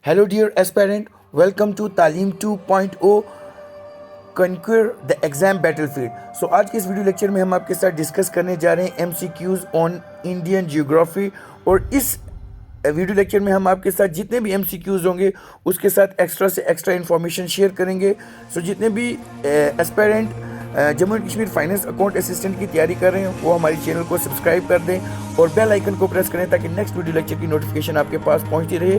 Hello dear aspirant, welcome to Talim 2.0 Conquer the Exam Battlefield। आज के इस video lecture में हम आपके साथ डिस्कस करने जा रहे हैं MCQs ऑन इंडियन जियोग्राफी। और इस वीडियो लेक्चर में हम आपके साथ जितने भी MCQs होंगे उसके साथ एक्स्ट्रा से एक्स्ट्रा इन्फॉर्मेशन शेयर करेंगे। जितने भी aspirant Jammu and Kashmir finance account assistant की तैयारी कर रहे हैं वो हमारे चैनल को सब्सक्राइब कर दें और बेल आइकन को प्रेस करें ताकि नेक्स्ट वीडियो लेक्चर की नोटिफिकेशन आपके पास पहुंचती रहे।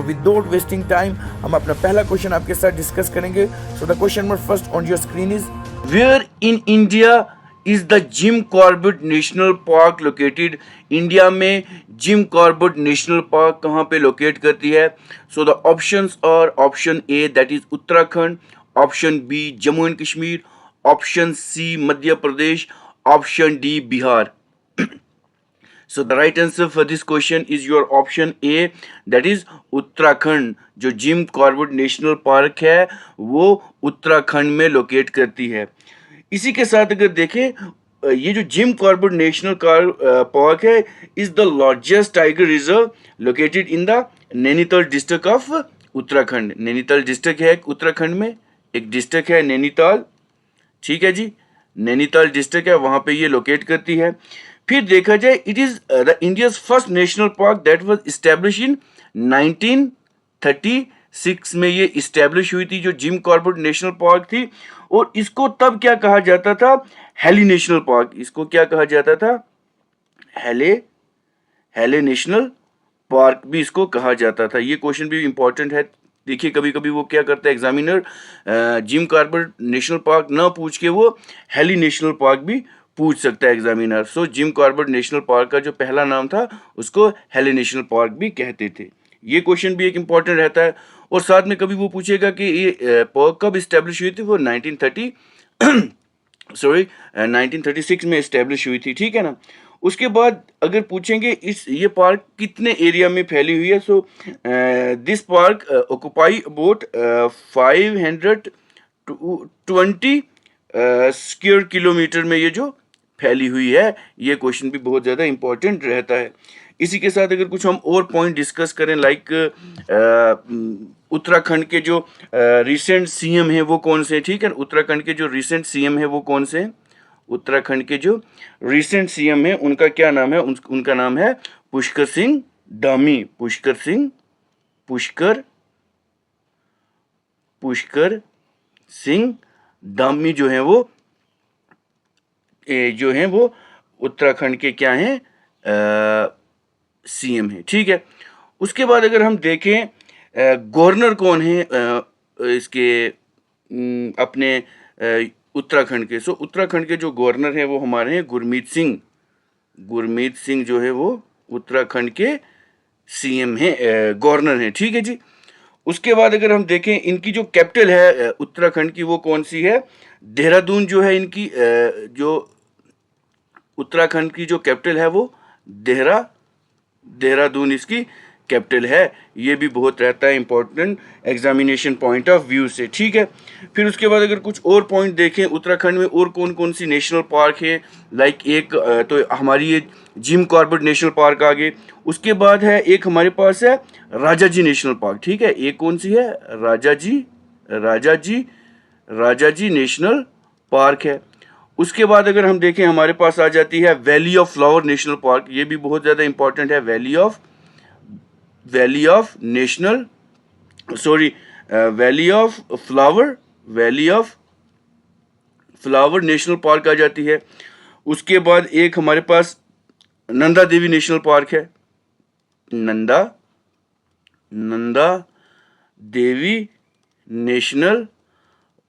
विदाउट वेस्टिंग टाइम हम अपना पहला क्वेश्चन आपके साथ डिस्कस करेंगे। The question number first on your screen is, where in India is the Jim Corbett national park located? India में जिम कॉर्बेट नेशनल पार्क कहाँ पे लोकेट करती है? The options are option A that is Uttarakhand, option B Jammu and Kashmir, option C Madhya Pradesh, option D Bihar. So the right answer for this question is your option A, that is Uttarakhand. जो gym Corbett national park है वो उत्तराखंड में locate करती है। इसी के साथ अगर देखें ये जो जिम कॉर्बेट नेशनल पार्क है is the largest tiger reserve located in the Nainital district of Uttarakhand. Nainital district है उत्तराखंड में, एक डिस्ट्रिक्ट है नैनीताल, ठीक है जी, नैनीताल डिस्ट्रिक्ट है, वहां पे ये लोकेट करती है। फिर देखा जाए it is the India's first national park that was establish in 1936 में ये इस्टेब्लिश हुई थी जो जिम कॉर्बेट नेशनल पार्क थी। और इसको तब क्या कहा जाता था? Heli national park. इसको क्या कहा जाता था? हेले नेशनल पार्क भी इसको कहा जाता था। ये क्वेश्चन भी इंपॉर्टेंट है। देखिए कभी कभी वो क्या करता है examiner, gym Corbett national park ना पूछ के वो हेली नेशनल पार्क भी पूछ सकता है examiner. Gym Corbett national park का जो पहला नाम था उसको हेली नेशनल पार्क भी कहते थे। ये क्वेश्चन भी एक इम्पॉर्टेंट रहता है। और साथ में कभी वो पूछेगा कि ये पार्क कब इस्टेब्लिश हुई थी? वो 1936 में इस्टेब्लिश हुई थी, ठीक है ना। उसके बाद अगर पूछेंगे ये पार्क कितने एरिया में फैली हुई है? This park occupy about 520 square kilometre में ये जो फैली हुई है। ये क्वेश्चन भी बहुत ज़्यादा इंपॉर्टेंट रहता है। इसी के साथ अगर कुछ हम और पॉइंट डिस्कस करें लाइक उत्तराखंड के जो रिसेंट सीएम हैं वो कौन से हैं, ठीक है। उत्तराखंड के जो रिसेंट सीएम हैं वो कौन से हैं? उत्तराखंड के जो रिसेंट सीएम हैं उनका क्या नाम है? उनका नाम है पुष्कर सिंह धामी। पुष्कर सिंह धामी जो है वो उत्तराखंड के क्या हैं? सीएम है, ठीक है। उसके बाद अगर हम देखें गवर्नर कौन है इसके अपने उत्तराखंड के, उत्तराखंड के जो गवर्नर हैं वो हमारे हैं गुरमीत सिंह जो है वो उत्तराखंड के सीएम हैं, गवर्नर हैं, ठीक है जी। उसके बाद अगर हम देखें इनकी जो कैपिटल है उत्तराखंड की वो कौन सी है? देहरादून जो है इनकी जो उत्तराखंड की जो कैपिटल है वो देहरादून इसकी कैपिटल है। ये भी बहुत रहता है important examination point of view से, ठीक है। फिर उसके बाद अगर कुछ और पॉइंट देखें उत्तराखंड में और कौन कौन सी नेशनल पार्क है, लाइक एक तो हमारी ये जिम कॉर्बेट नेशनल पार्क आ गए। उसके बाद है एक हमारे पास है राजाजी नेशनल पार्क, ठीक है। एक कौन सी है? राजाजी नेशनल पार्क है। उसके बाद अगर हम देखें हमारे पास आ जाती है Valley of Flower National Park. ये भी बहुत ज़्यादा इंपॉर्टेंट है। Valley of Flower National park आ जाती है। उसके बाद एक हमारे पास नंदा देवी नेशनल पार्क है। नंदा देवी नेशनल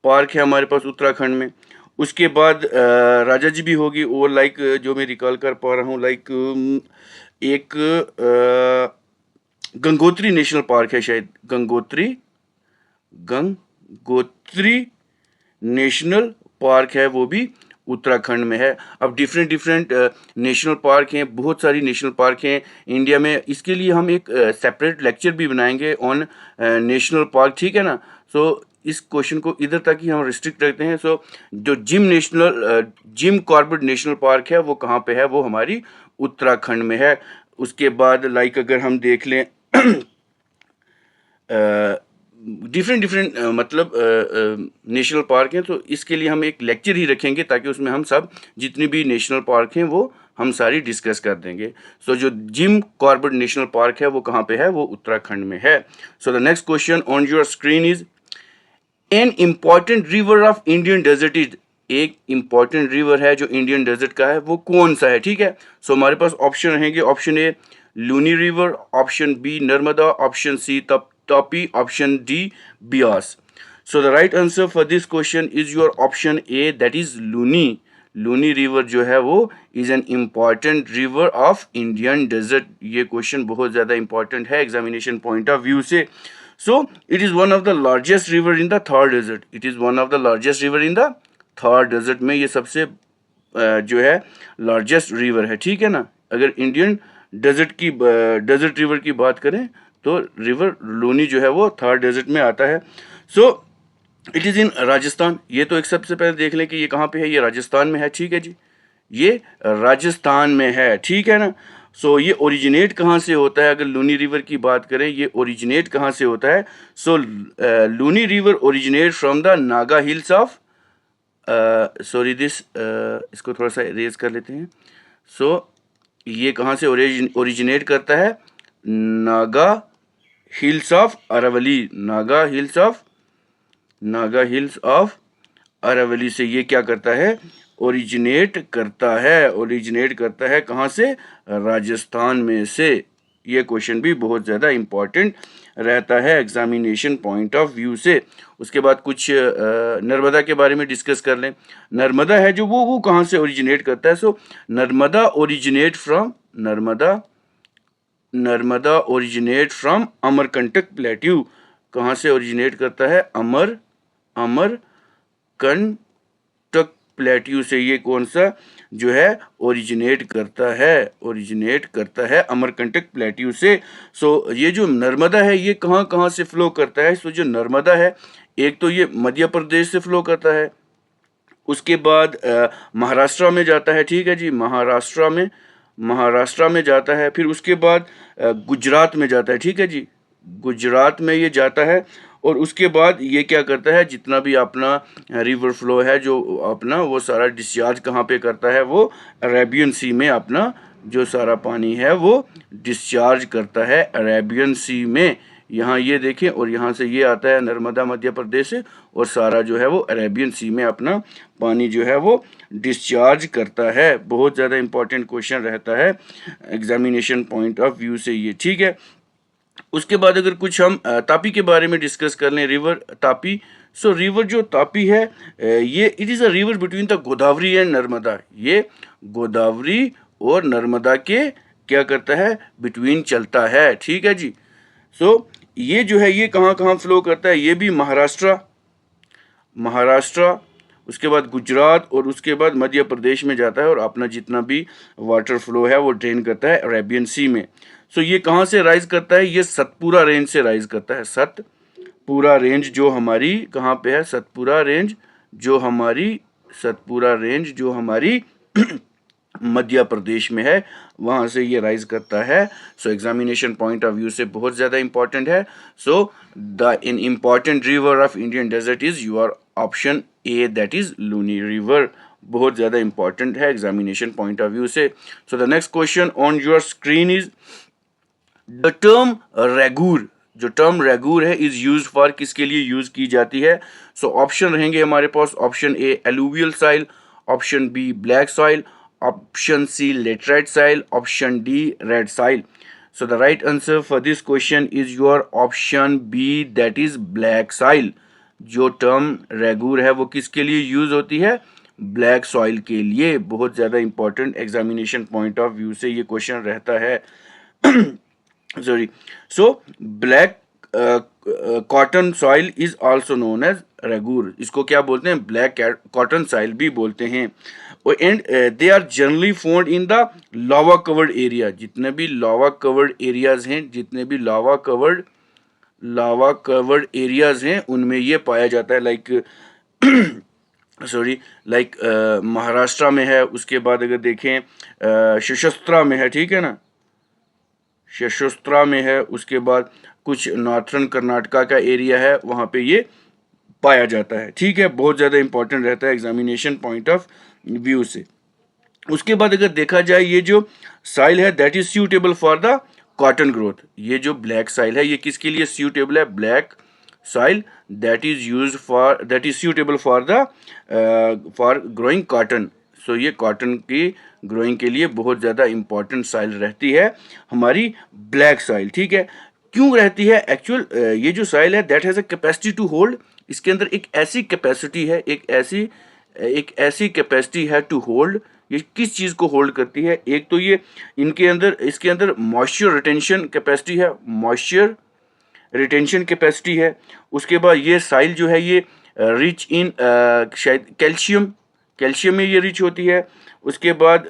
पार्क है हमारे पास उत्तराखंड में। उसके बाद राजाजी भी होगी और लाइक जो मैं रिकॉल कर पा रहा हूँ लाइक एक गंगोत्री नेशनल पार्क है शायद, गंगोत्री नेशनल पार्क है वो भी उत्तराखंड में है। अब डिफरेंट नेशनल पार्क हैं, बहुत सारी नेशनल पार्क हैं इंडिया में। इसके लिए हम एक सेपरेट लेक्चर भी बनाएंगे ऑन नेशनल पार्क, ठीक है ना। इस क्वेश्चन को इधर तक ही हम रिस्ट्रिक्ट रखते हैं। जो जिम कॉर्बेट नेशनल पार्क है वो कहाँ पे है? वो हमारी उत्तराखंड में है। उसके बाद लाइक अगर हम देख लें डिफरेंट डिफरेंट मतलब नेशनल पार्क हैं, तो इसके लिए हम एक लेक्चर ही रखेंगे ताकि उसमें हम सब जितने भी नेशनल पार्क हैं वो हम सारी डिस्कस कर देंगे। सो जो जिम कॉर्बेट नेशनल पार्क है वो कहाँ पे है, वो उत्तराखंड में है। So the next question on your screen is an important river of Indian desert is, एक इम्पॉर्टेंट रिवर है जो इंडियन डेजर्ट का है, वो कौन सा है, ठीक है। सो हमारे पास ऑप्शन रहेंगे, option A Luni river, option B Narmada, option C Tapi, option D Beas. So the right answer for this question is your option A, that is Luni. Luni river जो है वो is an important river of Indian desert. ये question बहुत ज़्यादा important है examination point of view से। So it is one of the largest river in the Thar desert. It is one of the largest river in the Thar desert में ये सबसे जो है लार्जेस्ट रिवर है, ठीक है ना। अगर इंडियन डेजर्ट रिवर की बात करें तो रिवर लूनी जो है वो थार डेजर्ट में आता है। So it is in Rajasthan. ये तो एक सबसे पहले देख लें कि ये कहाँ पे है, ये राजस्थान में है, ठीक है जी, ये राजस्थान में है, ठीक है ना। सो ये ओरिजिनेट कहाँ से होता है, अगर लूनी रिवर की बात करें ये ओरिजिनेट कहाँ से होता है। So Luni river originate from the Naga hills of, sorry this, इसको थोड़ा सा रेज कर लेते हैं। सो ये कहाँ से ओरिजिनेट करता है, Naga hills of Aravalli, Naga hills of Aravalli से ये क्या करता है, ओरिजिनेट करता है कहाँ से, राजस्थान में से। ये क्वेश्चन भी बहुत ज़्यादा इम्पॉर्टेंट रहता है एग्जामिनेशन पॉइंट ऑफ व्यू से। उसके बाद कुछ नर्मदा के बारे में डिस्कस कर लें। नर्मदा है जो वो कहाँ से ओरिजिनेट करता है। So Narmada originate from Amarkantak plateau. कहाँ से ओरिजिनेट करता है, अमरकंटक प्लेट्यू से ये कौन सा जो है ओरिजिनेट करता है अमरकंटक प्लेट्यू से। सो ये जो नर्मदा है ये कहाँ से फ्लो करता है। सो जो नर्मदा है एक तो ये मध्य प्रदेश से फ्लो करता है, उसके बाद महाराष्ट्र में जाता है, ठीक है जी, महाराष्ट्र में जाता है, फिर उसके बाद गुजरात में जाता है, ठीक है जी, गुजरात में ये जाता है। और उसके बाद ये क्या करता है, जितना भी अपना रिवर फ्लो है जो अपना वो सारा डिस्चार्ज कहाँ पे करता है, वो अरेबियन सी में अपना जो सारा पानी है वो डिस्चार्ज करता है अरेबियन सी में। यहाँ ये देखें, और यहाँ से ये आता है नर्मदा मध्य प्रदेश से, और सारा जो है वो अरेबियन सी में अपना पानी जो है वो डिस्चार्ज करता है। बहुत ज़्यादा इंपॉर्टेंट क्वेश्चन रहता है एग्जामिनेशन पॉइंट ऑफ व्यू से ये, ठीक है। उसके बाद अगर कुछ हम तापी के बारे में डिस्कस कर लें, रिवर तापी। सो रिवर जो तापी है ये it is a river between the Godavari and Narmada. ये गोदावरी और नर्मदा के क्या करता है, बिटवीन चलता है, ठीक है जी। सो ये जो है ये कहाँ फ्लो करता है, ये भी महाराष्ट्र, उसके बाद गुजरात और उसके बाद मध्य प्रदेश में जाता है, और अपना जितना भी वाटर फ्लो है वो ड्रेन करता है अरेबियन सी में। सो ये कहाँ से राइज करता है, ये सतपुरा रेंज से राइज करता है। सतपुरा रेंज जो हमारी कहाँ पे है, सतपुरा रेंज जो हमारी मध्य प्रदेश में है, वहाँ से ये राइज करता है। So examination point of view से बहुत ज़्यादा इंपॉर्टेंट है। So the in important river of Indian desert is your option A, that is Luni river. बहुत ज़्यादा इंपॉर्टेंट है एग्जामिनेशन पॉइंट ऑफ व्यू से। So the next question on your screen is the term regur. जो term regur है is use for, किसके लिए use की जाती है। सो ऑप्शन रहेंगे हमारे पास, option A alluvial soil, option B black soil, option C laterite soil, option D red soil. So the right answer for this question is your option B, that is black soil. जो term regur है वो किसके लिए use होती है, black soil के लिए। बहुत ज़्यादा important examination point of view से ये क्वेश्चन रहता है। Sorry, so black cotton soil is also known as regur. इसको क्या बोलते हैं, ब्लैक कॉटन सॉइल भी बोलते हैं। And they are generally found in the lava covered area. जितने भी लावा कवर्ड एरियाज हैं, उनमें ये पाया जाता है। लाइक महाराष्ट्र में है, उसके बाद अगर देखें सशस्त्रा में है, ठीक है ना, सशस्त्रा में है, उसके बाद कुछ नॉर्थर्न कर्नाटका का एरिया है, वहाँ पे ये पाया जाता है। ठीक है, बहुत ज़्यादा इंपॉर्टेंट रहता है एग्जामिनेशन पॉइंट ऑफ व्यू से। उसके बाद अगर देखा जाए, ये जो साइल है that is suitable for the cotton growth. ये जो ब्लैक साइल है ये किसके लिए सूटेबल है? Black soil that is used for, that is suitable for the for growing cotton. So ये कॉटन की ग्रोइंग के लिए बहुत ज़्यादा इंपॉर्टेंट साइल रहती है हमारी ब्लैक साइल। ठीक है, क्यों रहती है? एक्चुअल ये जो साइल है that has a capacity to hold, इसके अंदर एक ऐसी कैपेसिटी है, एक ऐसी कैपेसिटी है टू होल्ड। ये किस चीज़ को होल्ड करती है? एक तो ये इनके अंदर, इसके अंदर मॉइस्चर रिटेंशन कैपेसिटी है, मॉइस्चर रिटेंशन कैपेसिटी है। उसके बाद ये साइल जो है ये रिच इन शायद कैल्शियम में ये रिच होती है। उसके बाद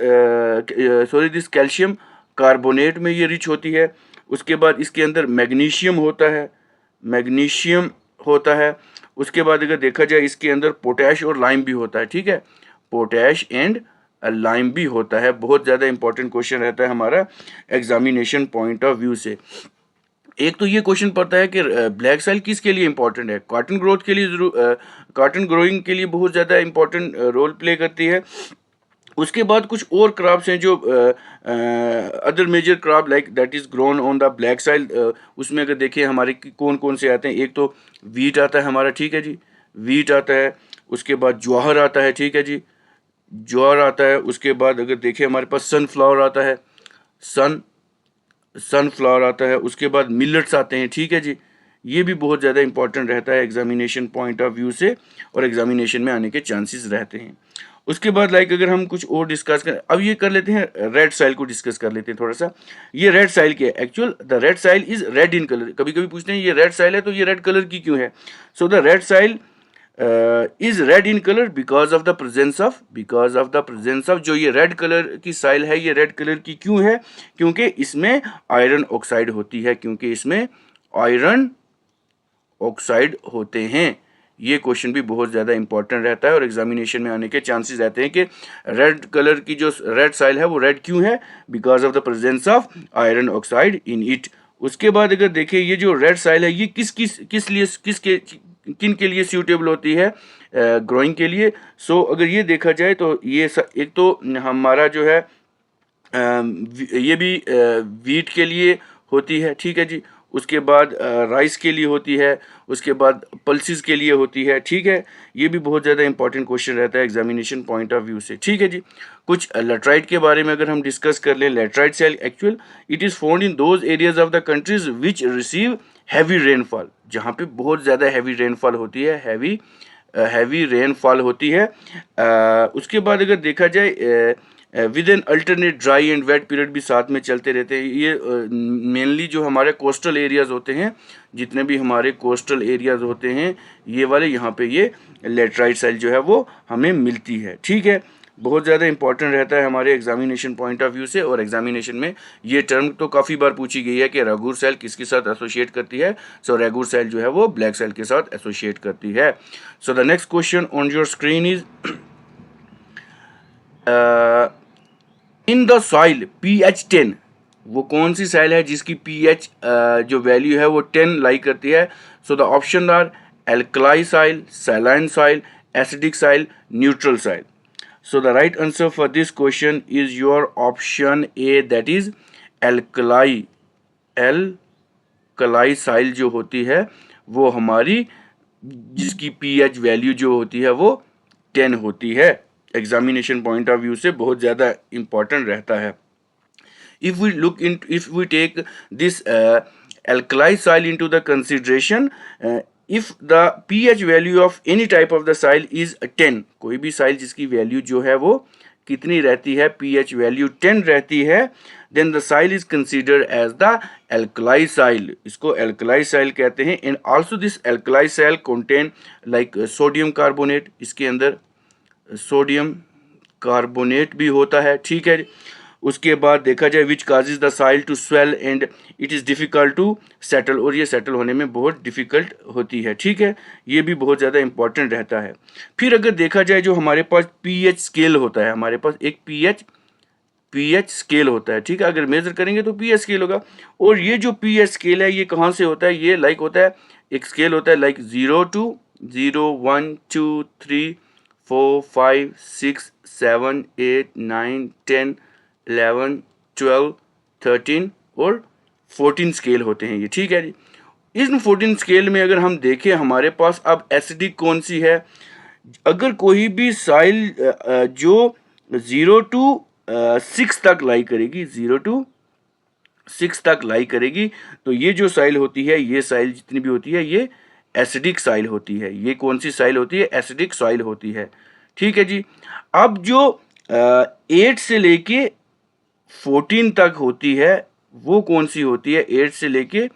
सॉरी दिस कैल्शियम कार्बोनेट में ये रिच होती है। उसके बाद इसके अंदर मैग्नीशियम होता है। उसके बाद अगर देखा जाए इसके अंदर पोटैश और लाइम भी होता है। ठीक है, पोटैश एंड लाइम भी होता है। बहुत ज़्यादा इंपॉर्टेंट क्वेश्चन रहता है हमारा एग्जामिनेशन पॉइंट ऑफ व्यू से। एक तो ये क्वेश्चन पड़ता है कि ब्लैक साइल किसके लिए इंपॉर्टेंट है? कॉटन ग्रोथ के लिए, कॉटन ग्रोइंग के लिए बहुत ज़्यादा इंपॉर्टेंट रोल प्ले करती है। उसके बाद कुछ और क्रॉप्स हैं जो other major crop like that is grown on the black soil. उसमें अगर देखें हमारे कौन कौन से आते हैं, एक तो वीट आता है हमारा। ठीक है जी, वीट आता है। उसके बाद ज्वार आता है। ठीक है जी, ज्वार आता है। उसके बाद अगर देखें हमारे पास सनफ्लावर आता है, सनफ्लावर आता है। उसके बाद मिलेट्स आते हैं। ठीक है जी, ये भी बहुत ज़्यादा इंपॉर्टेंट रहता है एग्जामिनेशन पॉइंट ऑफ व्यू से, और एग्जामिनेशन में आने के चांसेस रहते हैं। उसके बाद लाइक अगर हम कुछ और डिस्कस करें, अब ये कर लेते हैं रेड साइल को डिस्कस कर लेते हैं थोड़ा सा। ये रेड साइल क्या है? Actual the red soil is red in colour. कभी कभी पूछते हैं ये रेड साइल है तो ये रेड कलर की क्यों है? So the red soil is red in colour because of the presence of जो ये रेड कलर की साइल है, ये रेड कलर की क्यों है? क्योंकि इसमें आयरन ऑक्साइड होती है, क्योंकि इसमें आयरन ऑक्साइड होते हैं। ये क्वेश्चन भी बहुत ज़्यादा इंपॉर्टेंट रहता है और एग्जामिनेशन में आने के चांसेस रहते हैं कि रेड कलर की जो रेड साइल है वो रेड क्यों है? Because of the presence of iron oxide in it. उसके बाद अगर देखें ये जो रेड साइल है ये किन के लिए सूटेबल होती है ग्रोइंग के लिए? सो अगर ये देखा जाए तो ये एक तो हमारा जो है ये भी वीट के लिए होती है। ठीक है जी, उसके बाद राइस के लिए होती है, उसके बाद पल्सिस के लिए होती है। ठीक है, ये भी बहुत ज़्यादा इंपॉर्टेंट क्वेश्चन रहता है एग्जामिनेशन पॉइंट ऑफ व्यू से। ठीक है जी, कुछ लेटराइट के बारे में अगर हम डिस्कस कर लें, laterite soil actual it is found in those areas of the countries which receive heavy rainfall. जहाँ पे बहुत ज़्यादा हैवी रेनफॉल होती है, हैवी रेनफॉल होती है। उसके बाद अगर देखा जाए with an alternate dry and wet period भी साथ में चलते रहते हैं। ये मेनली जो हमारे कोस्टल एरियाज़ होते हैं, जितने भी हमारे कोस्टल एरियाज़ होते हैं ये वाले, यहाँ पे ये लेटराइट साइल जो है वो हमें मिलती है। ठीक है, बहुत ज़्यादा इंपॉर्टेंट रहता है हमारे एग्जामिनेशन पॉइंट ऑफ व्यू से। और एग्जामिनेशन में ये टर्म तो काफ़ी बार पूछी गई है कि रेगुर सेल किसके साथ एसोसिएट करती है? सो रेगुर सेल जो है वो ब्लैक सेल के साथ एसोसिएट करती है। So the next question on your screen is in the soil pH 10, वो कौन सी साइल है जिसकी pH जो वैल्यू है वो 10 लाई करती है? So the option are alkali soil, saline soil, acidic soil, neutral soil. So the right answer for this question is your option A, that is alkali. Alkali soil जो होती है वो हमारी, जिसकी pH वैल्यू जो होती है वो 10 होती है। एग्जामिनेशन पॉइंट ऑफ व्यू से बहुत ज़्यादा इंपॉर्टेंट रहता है। if we take this alkali soil into the consideration, if the pH value of any type of the soil is 10, कोई भी साइल जिसकी वैल्यू जो है वो कितनी रहती है? pH वैल्यू 10 रहती है, then the soil is considered as the alkali soil। इसको alkali soil कहते हैं। and also this alkali soil contain like sodium carbonate, इसके अंदर सोडियम कार्बोनेट भी होता है। ठीक है, उसके बाद देखा जाए which causes the soil to swell and it is difficult to settle, और ये सेटल होने में बहुत डिफ़िकल्ट होती है। ठीक है, ये भी बहुत ज़्यादा इंपॉर्टेंट रहता है। फिर अगर देखा जाए जो हमारे पास pH स्केल होता है, हमारे पास एक pH पीएच स्केल होता है, ठीक है। अगर मेजर करेंगे तो पीएच स्केल होगा। और ये जो पीएच स्केल है ये कहाँ से होता है, ये लाइक होता है, एक स्केल होता है लाइक 0 to 0 1 2 3 4 5 6 7 8 9 10 11 12 13 और 14 स्केल होते हैं ये, ठीक है जी। इन 14 स्केल में अगर हम देखें हमारे पास अब एसिडिक कौन सी है, अगर कोई भी साइल जो 0 to 6 तक लाई करेगी, 0 to 6 तक लाई करेगी, तो ये जो साइल होती है, ये साइल जितनी भी होती है, ये एसिडिक साइल होती है। ये कौन सी साइल होती है, एसिडिक साइल होती है, ठीक है जी। अब जो 8 से लेके 14 तक होती है वो कौन सी होती है, 8 से लेके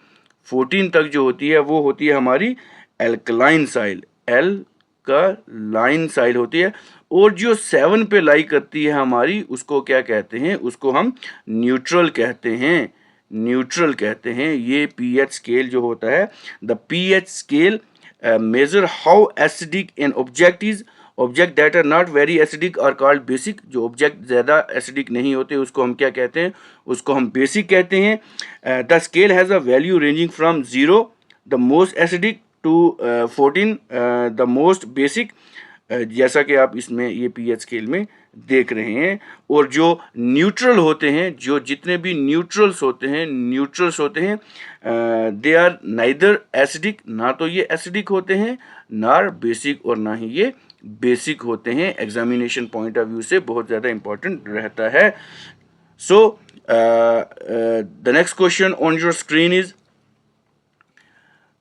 14 तक जो होती है वो होती है हमारी एल्कलाइन साइल, एल्कलाइन साइल होती है। और जो 7 पे लाई करती है हमारी, उसको क्या कहते हैं, उसको हम न्यूट्रल कहते हैं, न्यूट्रल कहते हैं। ये पीएच स्केल जो होता है, the pH scale measure how acidic an object is, object that are not very acidic are called basic. जो ऑब्जेक्ट ज़्यादा एसिडिक नहीं होते उसको हम क्या कहते हैं, उसको हम बेसिक कहते हैं। The scale has a value ranging from 0 the most acidic to 14 the most basic, जैसा कि आप इसमें ये पीएच स्केल में देख रहे हैं। और जो न्यूट्रल होते हैं, जो जितने भी न्यूट्रल्स होते हैं, न्यूट्रल्स होते हैं, दे आर नाइदर एसिडिक, ना तो ये एसिडिक होते हैं ना बेसिक, और ना ही ये बेसिक होते हैं। एग्जामिनेशन पॉइंट ऑफ व्यू से बहुत ज़्यादा इंपॉर्टेंट रहता है। So the next question on your screen is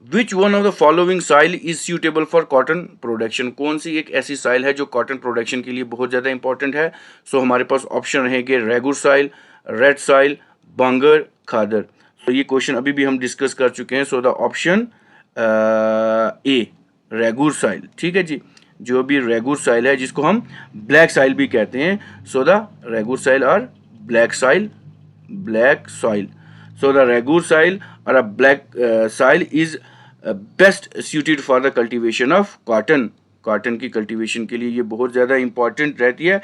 which one of the following soil is suitable for cotton production. कौन सी एक ऐसी साइल है जो कॉटन प्रोडक्शन के लिए बहुत ज़्यादा इंपॉर्टेंट है। सो हमारे पास ऑप्शन रहेंगे रेगुर साइल, रेड साइल, बांगर, खादर। तो ये क्वेश्चन अभी भी हम डिस्कस कर चुके हैं। So the option A regur soil, ठीक है जी। जो भी रेगुर साइल है जिसको हम ब्लैक साइल भी कहते हैं, सो द रेगुर साइल और black soil, black soil. So the Ragur soil or a black soil is best suited for the cultivation of cotton. Cotton की कल्टीवेशन के लिए ये बहुत ज़्यादा इंपॉर्टेंट रहती है।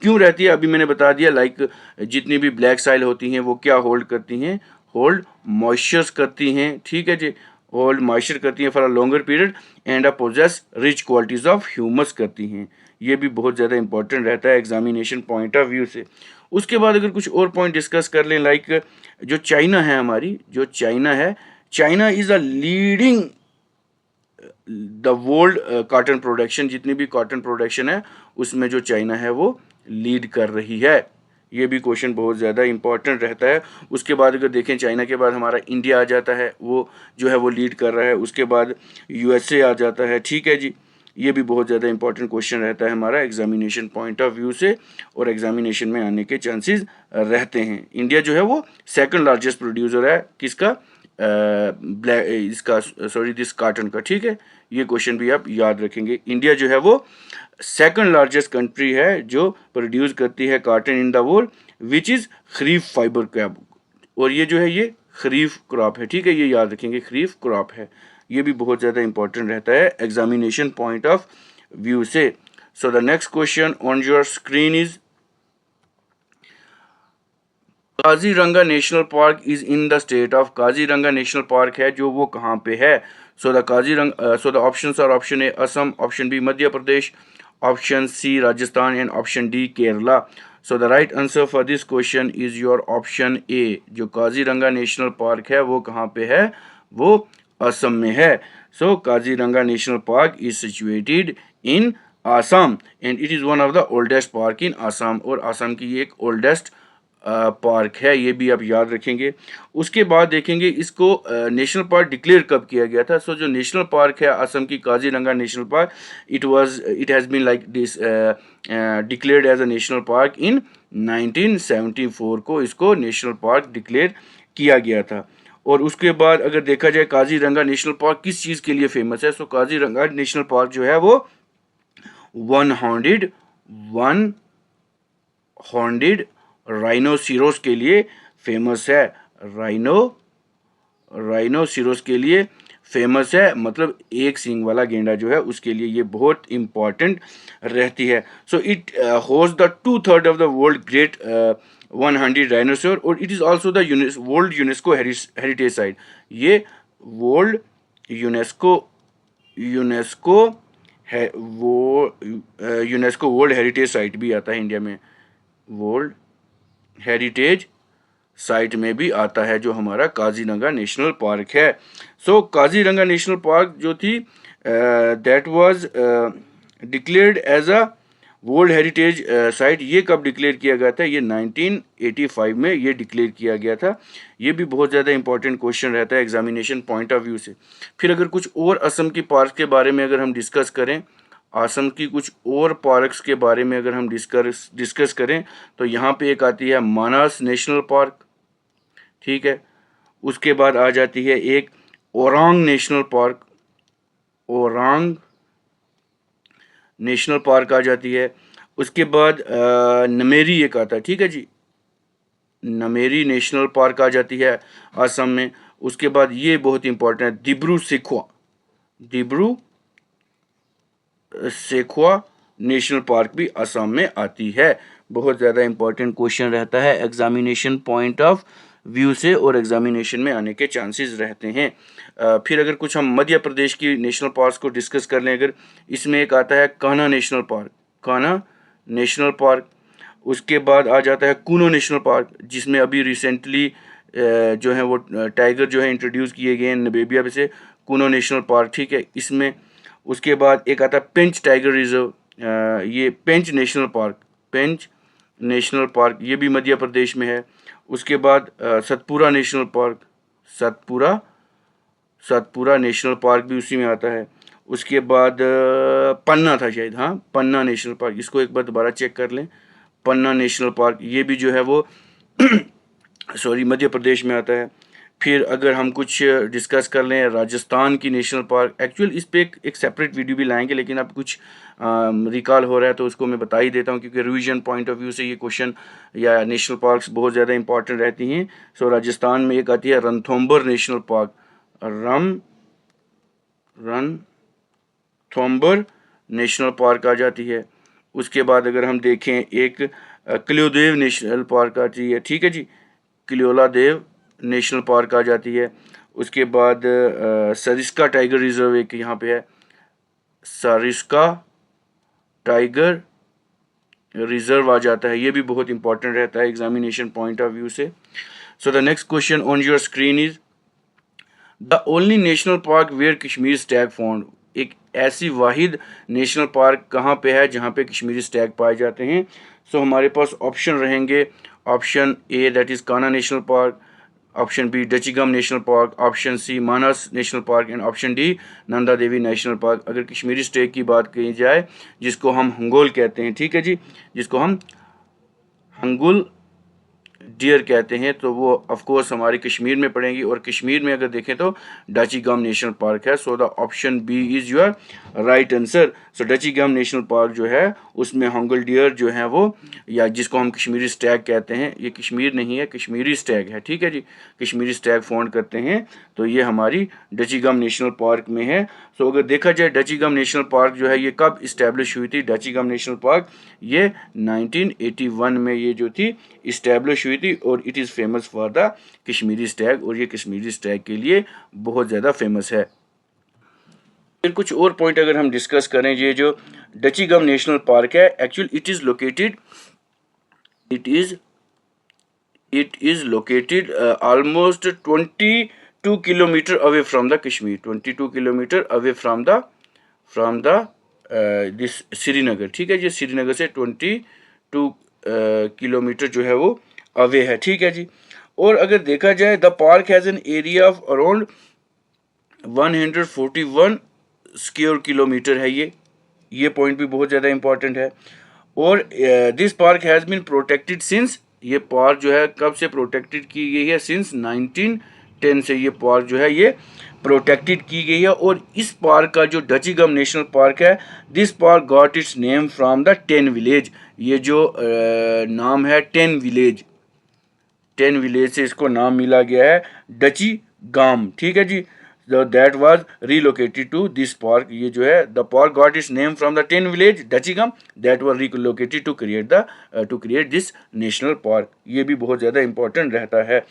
क्यों रहती है, अभी मैंने बता दिया। लाइक जितनी भी ब्लैक साइल होती हैं वो क्या होल्ड करती हैं, होल्ड मॉइस्चर्स करती हैं, ठीक है जी, होल्ड मॉइस्चर करती हैं for a longer period and a possess rich qualities of humus करती हैं। ये भी बहुत ज़्यादा इंपॉर्टेंट रहता है एग्जामिनेशन पॉइंट ऑफ व्यू से। उसके बाद अगर कुछ और पॉइंट डिस्कस कर लें, लाइक जो चाइना है हमारी, जो चाइना है, China is a leading the world cotton production. जितनी भी कॉटन प्रोडक्शन है उसमें जो चाइना है वो लीड कर रही है। ये भी क्वेश्चन बहुत ज़्यादा इंपॉर्टेंट रहता है। उसके बाद अगर देखें, चाइना के बाद हमारा इंडिया आ जाता है, वो जो है वो लीड कर रहा है। उसके बाद यूएसए आ जाता है, ठीक है जी। ये भी बहुत ज़्यादा इंपॉर्टेंट क्वेश्चन रहता है हमारा एग्जामिनेशन पॉइंट ऑफ व्यू से, और एग्जामिनेशन में आने के चांसेस रहते हैं। इंडिया जो है वो सेकंड लार्जेस्ट प्रोड्यूसर है किसका, ब्लैक इसका, सॉरी दिस कॉटन का, ठीक है। ये क्वेश्चन भी आप याद रखेंगे। इंडिया जो है वो सेकंड लार्जेस्ट कंट्री है जो प्रोड्यूस करती है cotton in the world, which is kharif fibre crop. और ये जो है ये खरीफ क्रॉप है, ठीक है, ये याद रखेंगे, खरीफ क्रॉप है। ये भी बहुत ज़्यादा इंपॉर्टेंट रहता है एग्जामिनेशन पॉइंट ऑफ व्यू से। So the next question on your screen is Kaziranga national park is in the state of, Kaziranga national park है जो वो कहाँ पे है। So the Kaziranga, so the options are option A Assam, option B Madhya Pradesh, option C Rajasthan and option D Kerala. So the right answer for this question is your option A. जो Kaziranga national park है वो कहाँ पे है, वो असम में है। So Kaziranga national park is situated in Assam and it is one of the oldest park in Assam. और आसाम की ये एक ओल्डेस्ट पार्क है, ये भी आप याद रखेंगे। उसके बाद देखेंगे इसको नेशनल पार्क डिक्लेयर कब किया गया था। सो जो नेशनल पार्क है असम की Kaziranga national park, it has been like this declared as a national park in 1974 को इसको नेशनल पार्क डिक्लेयर किया गया था। और उसके बाद अगर देखा जाए काजीरंगा नेशनल पार्क किस चीज़ के लिए फेमस है, सो काजीरंगा नेशनल पार्क जो है वो वन हॉर्नड राइनोसिरोस के लिए फेमस है, राइनोसिरोस के लिए फेमस है, मतलब एक सींग वाला गेंडा जो है उसके लिए ये बहुत इम्पॉर्टेंट रहती है। So it host the 2/3 of the world great 100 dinosaur, और it is also the world UNESCO heritage site. ये वर्ल्ड यूनेस्को यूनेस्को है वो यूनेस्को वर्ल्ड हेरिटेज साइट भी आता है इंडिया में, वर्ल्ड हेरिटेज साइट में भी आता है जो हमारा काजीरंगा नेशनल पार्क है। सो काजीरंगा नेशनल पार्क जो थी that was declared as a world heritage site. ये कब डिक्लेयर किया गया था? ये 1985 में ये डिक्लेयर किया गया था। ये भी बहुत ज़्यादा इंपॉर्टेंट क्वेश्चन रहता है एग्जामिनेशन पॉइंट ऑफ व्यू से। फिर अगर कुछ और असम की पार्क के बारे में अगर हम डिस्कस करें, असम की कुछ और पार्क्स के बारे में अगर हम डिस्कस करें, तो यहाँ पे एक आती है मानस नेशनल पार्क, ठीक है। उसके बाद आ जाती है एक Orang national park, Orang national park आ जाती है। उसके बाद नमेरी एक आता है, ठीक है जी, नमेरी नेशनल पार्क आ जाती है असम में। उसके बाद ये बहुत इंपॉर्टेंट है, दिब्रू सेखवा, दिब्रू सेखवा नेशनल पार्क भी असम में आती है। बहुत ज़्यादा इंपॉर्टेंट क्वेश्चन रहता है एग्जामिनेशन पॉइंट ऑफ व्यू से, और एग्जामिनेशन में आने के चांसेस रहते हैं। फिर अगर कुछ हम मध्य प्रदेश की नेशनल पार्क्स को डिस्कस कर लें, अगर इसमें एक आता है Kanha national park, Kanha national park. उसके बाद आ जाता है कूनो नेशनल पार्क, जिसमें अभी रिसेंटली जो है वो टाइगर जो है इंट्रोड्यूस किए गए हैं नबेबिया से, कूनो नेशनल पार्क, ठीक है, इसमें। उसके बाद एक आता है पेंच टाइगर रिजर्व, ये पेंच नेशनल पार्क, पेंच नेशनल पार्क ये भी मध्य प्रदेश में है। उसके बाद Satpura national park, Satpura Satpura national park भी उसी में आता है। उसके बाद पन्ना था शायद, हाँ, पन्ना नेशनल पार्क, इसको एक बार दोबारा चेक कर लें। पन्ना नेशनल पार्क ये भी जो है वो सॉरी मध्य प्रदेश में आता है। फिर अगर हम कुछ डिस्कस कर लें राजस्थान की नेशनल पार्क, एक्चुअल इस पे एक सेपरेट वीडियो भी लाएंगे, लेकिन अब कुछ रिकॉल हो रहा है तो उसको मैं बता ही देता हूँ, क्योंकि रिवीजन पॉइंट ऑफ व्यू से ये क्वेश्चन या नेशनल पार्क्स बहुत ज़्यादा इंपॉर्टेंट रहती हैं। सो राजस्थान में एक आती है Ranthambore national park, Ranthambore national park आ जाती है। उसके बाद अगर हम देखें एक किलोदेव नेशनल पार्क आती है, ठीक है जी, किलोला देव नेशनल पार्क आ जाती है। उसके बाद सरिस्का टाइगर रिजर्व एक यहाँ पे है, सरिस्का टाइगर रिजर्व आ जाता है। ये भी बहुत इंपॉर्टेंट रहता है एग्जामिनेशन पॉइंट ऑफ व्यू से। So the next question on your screen is the only national park where Kashmir stag found. एक ऐसी वाहिद नेशनल पार्क कहाँ पे है जहाँ पे कश्मीरी स्टैग पाए जाते हैं? सो हमारे पास ऑप्शन रहेंगे, option A that is Kanha national park, option B Dachigam national park, option C Manas national park and option D Nanda Devi national park. अगर कश्मीरी स्टैग की बात की जाए, जिसको हम हंगोल कहते हैं, ठीक है जी, जिसको हम हंगुल डियर कहते हैं, तो वो ऑफ कोर्स हमारे कश्मीर में पड़ेंगी, और कश्मीर में अगर देखें तो डचीगम नेशनल पार्क है। So the option B is your right answer. So Dachigam national park जो है उसमें हंगल डियर जो है वो, या जिसको हम कश्मीरी स्टैग कहते हैं, ये कश्मीर नहीं है, कश्मीरी स्टैग है, ठीक है जी, कश्मीरी स्टैग फाउंड करते हैं, तो ये हमारी डचीगम नेशनल पार्क में है। सो अगर देखा जाए डचीगम नेशनल पार्क जो है ये कब इस्टेब्लिश हुई थी? डचीगम नेशनल पार्क ये 1981 में ये जो थी इस्टेब्लिश हुई थी, और it is famous for the Kashmiri Stag, और ये कश्मीरी स्टैग के लिए बहुत ज़्यादा फेमस है। फिर कुछ और पॉइंट अगर हम डिस्कस करें, ये जो डचीगम नेशनल पार्क है actually it is located almost 22 kilometre away from the Kashmir, 22 kilometre away from the this Srinagar, ठीक है जी, श्रीनगर से 22 किलोमीटर जो है वो अवे है, ठीक है जी। और अगर देखा जाए the park has an area of around 141 square kilometre है ये पॉइंट भी बहुत ज़्यादा इंपॉर्टेंट है। और this park has been protected since, ये पार्क जो है कब से प्रोटेक्टेड की गई है? सिंस 1910 से ये पार्क जो है ये प्रोटेक्टेड की गई है। और इस पार्क का जो डचीगम नेशनल पार्क है, this park got its name from the 10 village. ये जो नाम है 10 विलेज से इसको नाम मिला गया है डची गाम, ठीक है जी। that was relocated to this park. ये जो है the park got its name from the 10 village Dachigam that were relocated to create this national park. ये भी बहुत ज़्यादा important रहता है.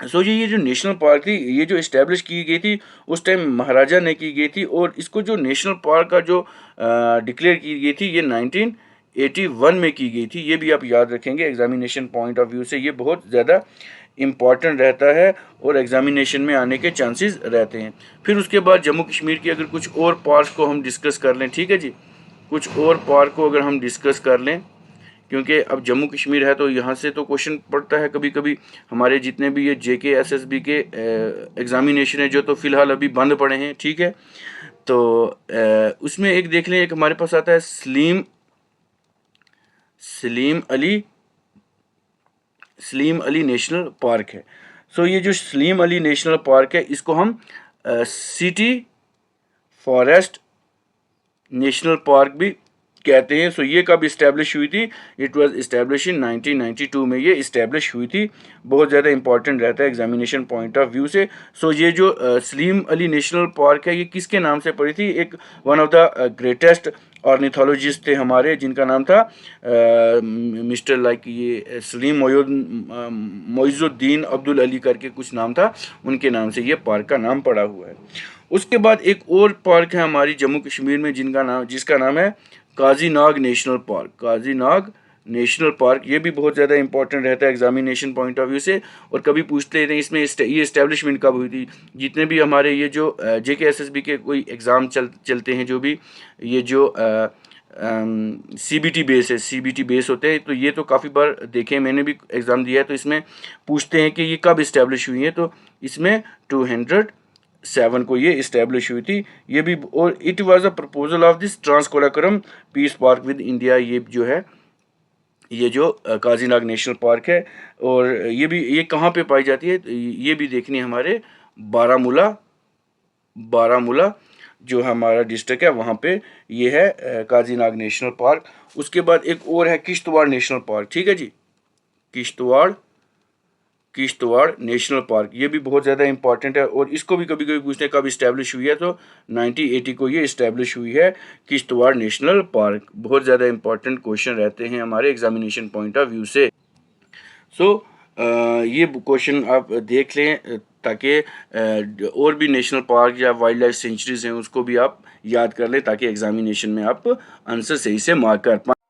सो ये जो नेशनल पार्क थी, ये जो इस्टेब्लिश की गई थी उस टाइम महाराजा ने की गई थी, और इसको जो नेशनल पार्क का जो डिक्लेयर की गई थी ये 1981 में की गई थी. ये भी आप याद रखेंगे एग्जामिनेशन पॉइंट ऑफ व्यू से, ये बहुत ज़्यादा इम्पॉर्टेंट रहता है और एग्जामिनेशन में आने के चांसेस रहते हैं. फिर उसके बाद जम्मू कश्मीर की अगर कुछ और पार्क को हम डिस्कस कर लें, ठीक है जी, कुछ और पार्क को अगर हम डिस्कस कर लें, क्योंकि अब जम्मू कश्मीर है तो यहाँ से तो क्वेश्चन पड़ता है कभी कभी. हमारे जितने भी ये JK SSB के एग्ज़ामिनेशन है जो तो फ़िलहाल अभी बंद पड़े हैं, ठीक है. तो उसमें एक देख लें, एक हमारे पास आता है सलीम अली नेशनल पार्क है. सो ये जो सलीम अली नेशनल पार्क है इसको हम सिटी फॉरेस्ट नेशनल पार्क भी कहते हैं. सो ये कब इस्टेब्लिश हुई थी? इट वाज इस्टेब्लिश इन 1992 में ये इस्टेब्लिश हुई थी. बहुत ज़्यादा इंपॉर्टेंट रहता है एग्जामिनेशन पॉइंट ऑफ व्यू से. सो ये जो सलीम अली नेशनल पार्क है ये किसके नाम से पड़ी थी? एक one of the greatest ornithologist थे हमारे, जिनका नाम था मिस्टर लाइक ये सलीम मोइजुद्दीन अब्दुल अली करके कुछ नाम था, उनके नाम से ये पार्क का नाम पड़ा हुआ है. उसके बाद एक और पार्क है हमारी जम्मू कश्मीर में जिसका नाम है Kazinag national park. Kazinag national Park ये भी बहुत ज़्यादा इंपॉर्टेंट रहता है एग्जामिनेशन पॉइंट ऑफ व्यू से, और कभी पूछते हैं इसमें ये इस्टेब्लिशमेंट कब हुई थी. जितने भी हमारे ये जो JK SSB के कोई एग्ज़ाम चलते हैं, जो भी ये जो CBT बेस होते हैं, तो ये तो काफ़ी बार देखे, मैंने भी एग्ज़ाम दिया है, तो इसमें पूछते हैं कि ये कब इस्टेब्लिश हुई है. तो इसमें 207 को ये इस्टेब्लिश हुई थी. ये भी, और it was a proposal of this Trans-Karakoram peace park with India. ये जो है ये जो काजीनाग नेशनल पार्क है, और ये कहाँ पे पाई जाती है? ये भी देखनी है हमारे बारामूला जो हमारा डिस्ट्रिक्ट है वहाँ पे ये है काजीनाग नेशनल पार्क. उसके बाद एक और है किश्तवाड़ नेशनल पार्क, ठीक है जी, किश्तवाड़ नेशनल पार्क. ये भी बहुत ज़्यादा इंपॉर्टेंट है, और इसको भी कभी कभी पूछते हैं कब इस्टेब्लिश हुई है. तो 1980 को ये इस्टेब्लिश हुई है किश्तवाड़ नेशनल पार्क. बहुत ज़्यादा इंपॉर्टेंट क्वेश्चन रहते हैं हमारे एग्जामिनेशन पॉइंट ऑफ व्यू से. सो ये क्वेश्चन आप देख लें ताकि और भी नेशनल पार्क या वाइल्ड लाइफ सेंचुरीज हैं उसको भी आप याद कर लें, ताकि एग्जामिनेशन में आप आंसर सही से मार्क कर पाएँ.